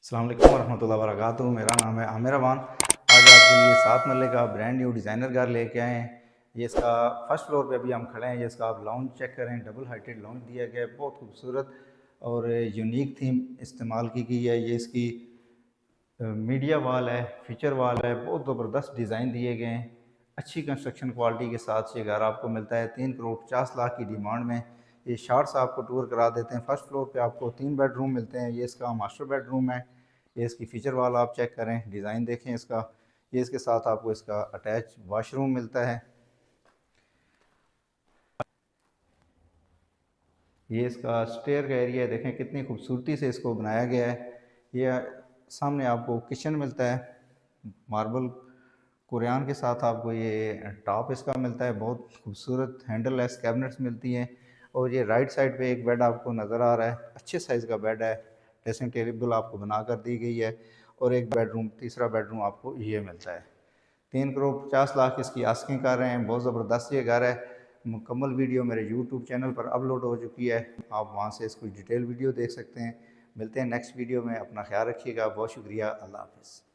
अस्सलाम वालेकुम रहमतुल्लाहि व बरकातुहू। मेरा नाम है आमिर अमान। आज आपके लिए 7 मरले का ब्रांड न्यू डिज़ाइनर घर लेके आए हैं। ये इसका फर्स्ट फ्लोर पे अभी हम खड़े हैं। ये इसका आप लाउंज चेक करें, डबल हाइटेड लाउंज दिया गया है, बहुत खूबसूरत और यूनिक थीम इस्तेमाल की गई है। ये इसकी मीडिया वाल है, फीचर वाल है, बहुत ज़बरदस्त डिज़ाइन दिए गए हैं। अच्छी कंस्ट्रक्शन क्वालिटी के साथ ये घर आपको मिलता है 3 करोड़ 50 लाख की डिमांड में। ये शार्ट्स आपको टूर करा देते हैं। फर्स्ट फ्लोर पे आपको 3 बेडरूम मिलते हैं। ये इसका मास्टर बेडरूम है। ये इसकी फ़ीचर वाल आप चेक करें, डिज़ाइन देखें इसका। ये इसके साथ आपको इसका अटैच वाशरूम मिलता है। ये इसका स्टेयर का एरिया है, देखें कितनी खूबसूरती से इसको बनाया गया है। ये सामने आपको किचन मिलता है, मार्बल कुरियान के साथ आपको ये टॉप इसका मिलता है। बहुत खूबसूरत हैंडल लेस कैबिनेट्स मिलती हैं। और ये राइट साइड पे एक बेड आपको नज़र आ रहा है, अच्छे साइज़ का बेड है, ड्रेसिंग टेबल आपको बना कर दी गई है। और एक बेडरूम, तीसरा बेडरूम आपको ये मिलता है। 3 करोड़ 50 लाख इसकी आस्किंग कर रहे हैं। बहुत ज़बरदस्त ये घर है। मुकम्मल वीडियो मेरे यूट्यूब चैनल पर अपलोड हो चुकी है, आप वहाँ से इसको डिटेल वीडियो देख सकते हैं। मिलते हैं नेक्स्ट वीडियो में। अपना ख्याल रखिएगा। बहुत शुक्रिया। अल्लाह हाफ़िज़।